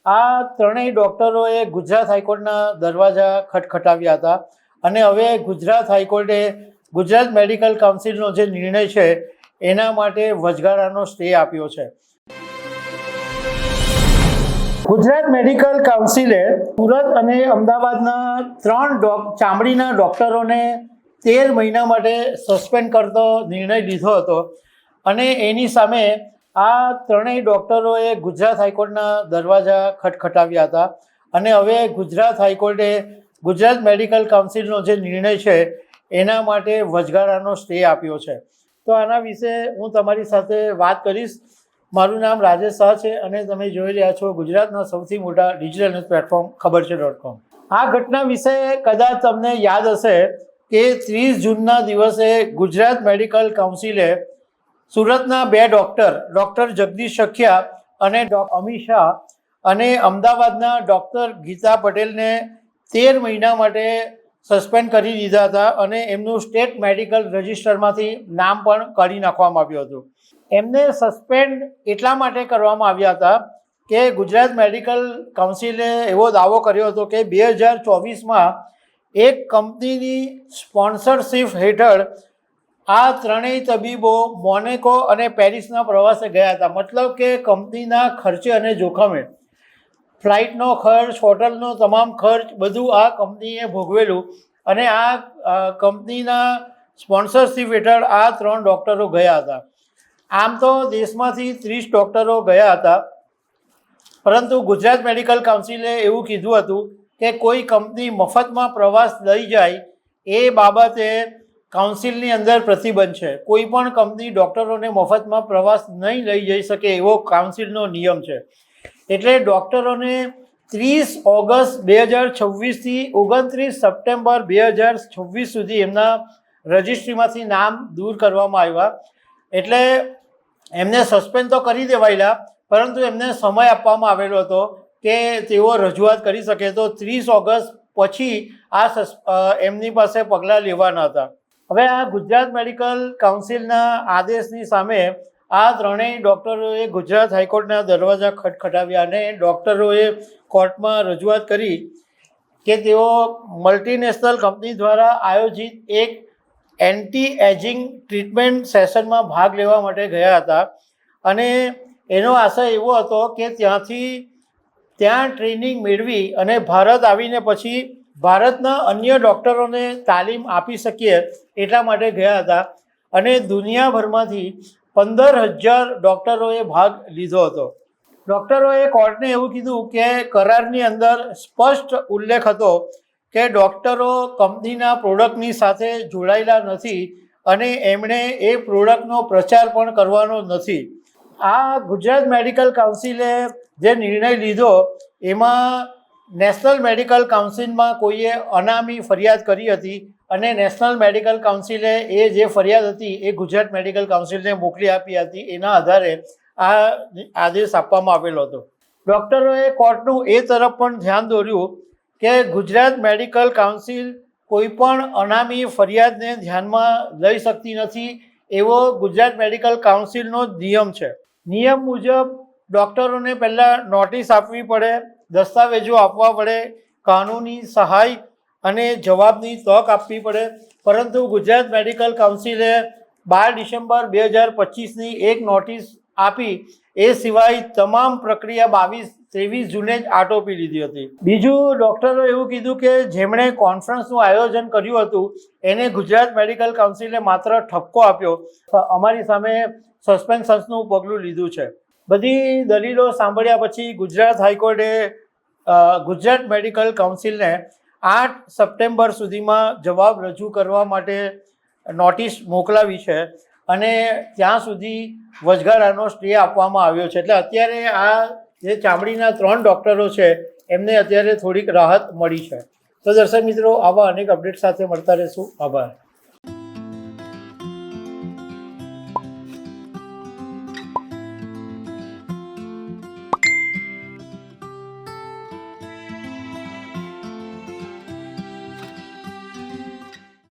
આ ત્રણેય ડૉક્ટરોએ ગુજરાત હાઈકોર્ટના દરવાજા ખટખટાવ્યા હતા અને હવે ગુજરાત હાઈકોર્ટે ગુજરાત મેડિકલ કાઉન્સિલનો જે નિર્ણય છે એના માટે વચગાળાનો સ્ટે આપ્યો છે. ગુજરાત મેડિકલ કાઉન્સિલે સુરત અને અમદાવાદના 3 ચામડીના ડૉક્ટરોને 13 મહિના માટે સસ્પેન્ડ કરતો નિર્ણય લીધો હતો અને એની સામે આ ત્રણેય ડૉક્ટરોએ ગુજરાત હાઈકોર્ટના દરવાજા ખટખટાવ્યા હતા અને હવે ગુજરાત હાઈકોર્ટે ગુજરાત મેડિકલ કાઉન્સિલનો જે નિર્ણય છે એના માટે વચગાળાનો સ્ટે આપ્યો છે. તો આના વિશે હું તમારી સાથે વાત કરીશ. મારું નામ રાજેશ શાહ છે અને તમે જોઈ રહ્યા છો ગુજરાતના સૌથી મોટા ડિજિટલ ન્યૂઝ પ્લેટફોર્મ ખબરછે.com. આ ઘટના વિશે કદાચ તમને યાદ હશે કે 30 જૂનના દિવસે ગુજરાત મેડિકલ કાઉન્સિલે સુરતના 2 ડૉક્ટર જગદીશ સખિયા અને અમિત શાહ અને અમદાવાદના ડૉક્ટર ગીતા પટેલને 13 મહિના માટે સસ્પેન્ડ કરી દીધા હતા અને એમનું સ્ટેટ મેડિકલ રજિસ્ટરમાંથી નામ પણ કાઢી નાખવામાં આવ્યું હતું. એમને સસ્પેન્ડ એટલા માટે કરવામાં આવ્યા હતા કે ગુજરાત મેડિકલ કાઉન્સિલે એવો દાવો કર્યો હતો કે 2024માં એક કંપનીની સ્પોન્સરશિપ હેઠળ આ ત્રણેય તબીબો મોનેકો અને પેરિસના પ્રવાસે ગયા હતા. મતલબ કે કંપનીના ખર્ચે અને જોખમે ફ્લાઇટનો ખર્ચ, હોટલનો તમામ ખર્ચ બધું આ કંપનીએ ભોગવેલું અને આ કંપનીના સ્પોન્સરશિપ હેઠળ આ 3 ડૉક્ટરો ગયા હતા. આમ તો દેશમાંથી 30 ડૉક્ટરો ગયા હતા, પરંતુ ગુજરાત મેડિકલ કાઉન્સિલે એવું કીધું હતું કે કોઈ કંપની મફતમાં પ્રવાસ લઈ જાય એ બાબતે કાઉન્સિલની અંદર પ્રતિબંધ છે. કોઈ પણ કંપની ડૉક્ટરોને મફતમાં પ્રવાસ નહીં લઈ જઈ શકે એવો કાઉન્સિલનો નિયમ છે. એટલે ડૉક્ટરોને 30 ઓગસ્ટ 2026થી 29 સપ્ટેમ્બર 2026 સુધી એમના રજિસ્ટ્રીમાંથી નામ દૂર કરવામાં આવ્યા. એટલે એમને સસ્પેન્ડ તો કરી દેવાયેલા, પરંતુ એમને સમય આપવામાં આવેલો હતો કે તેઓ રજૂઆત કરી શકે. તો 30 ઓગસ્ટ પછી એમની પાસે પગલાં લેવાના હતા. હવે આ ગુજરાત મેડિકલ કાઉન્સિલના આદેશની સામે આ ત્રણેય ડૉક્ટરોએ ગુજરાત હાઈકોર્ટના દરવાજા ખટખટાવ્યા અને ડૉક્ટરોએ કોર્ટમાં રજૂઆત કરી કે તેઓ મલ્ટીનેશનલ કંપની દ્વારા આયોજિત એક એન્ટી એજિંગ ટ્રીટમેન્ટ સેશનમાં ભાગ લેવા માટે ગયા હતા અને એનો આશય એવો હતો કે ત્યાં ટ્રેનિંગ મેળવી અને ભારત આવીને પછી ભારતના અન્ય ડૉક્ટરોને તાલીમ આપી શકીએ એટલા માટે ગયા હતા અને દુનિયાભરમાંથી 15,000 ડૉક્ટરોએ ભાગ લીધો હતો. ડૉક્ટરોએ કોર્ટને એવું કીધું કે કરારની અંદર સ્પષ્ટ ઉલ્લેખ હતો કે ડૉક્ટરો કંપનીના પ્રોડક્ટની સાથે જોડાયેલા નથી અને એમણે એ પ્રોડક્ટનો પ્રચાર પણ કરવાનો નથી. આ ગુજરાત મેડિકલ કાઉન્સિલે જે નિર્ણય લીધો એમાં નેશનલ મેડિકલ કાઉન્સિલમાં કોઈએ અનામી ફરિયાદ કરી હતી અને નેશનલ મેડિકલ કાઉન્સિલે એ જે ફરિયાદ હતી એ ગુજરાત મેડિકલ કાઉન્સિલને મોકલી આપી હતી. એના આધારે આ આદેશ આપવામાં આવેલો હતો. ડૉક્ટરોએ કોર્ટનું એ તરફ પણ ધ્યાન દોર્યું કે ગુજરાત મેડિકલ કાઉન્સિલ કોઈ પણ અનામી ફરિયાદને ધ્યાનમાં લઈ શકતી નથી એવો ગુજરાત મેડિકલ કાઉન્સિલનો નિયમ છે. નિયમ મુજબ ડૉક્ટરોને પહેલાં નોટિસ આપવી પડે, દસ્તાવેજો આપવા પડે, કાનૂની સહાય અને જવાબની તક આપવી પડે. પરંતુ ગુજરાત મેડિકલ કાઉન્સિલે 12 ડિસેમ્બર 2025ની એક નોટિસ આપી. એ સિવાય તમામ પ્રક્રિયા 23 જૂને જ આટોપી લીધી હતી. બીજું, ડૉક્ટરોએ એવું કીધું કે જેમણે કોન્ફરન્સનું આયોજન કર્યું હતું એને ગુજરાત મેડિકલ કાઉન્સિલે માત્ર ઠપકો આપ્યો, અમારી સામે સસ્પેન્શનનું પગલું લીધું છે. બધી દલીલો સાંભળ્યા પછી ગુજરાત હાઈકોર્ટે ગુજરાત મેડિકલ કાઉન્સિલને 8 સપ્ટેમ્બર સુધીમાં જવાબ રજૂ કરવા માટે નોટિસ મોકલાવી છે અને ત્યાં સુધી વચગાળાનો સ્ટે આપવામાં આવ્યો છે. એટલે અત્યારે આ જે ચામડીના 3 ડૉક્ટરો છે એમને અત્યારે થોડીક રાહત મળી છે. તો દર્શક મિત્રો, આવા અનેક અપડેટ સાથે મળતા રહીશું. આભાર.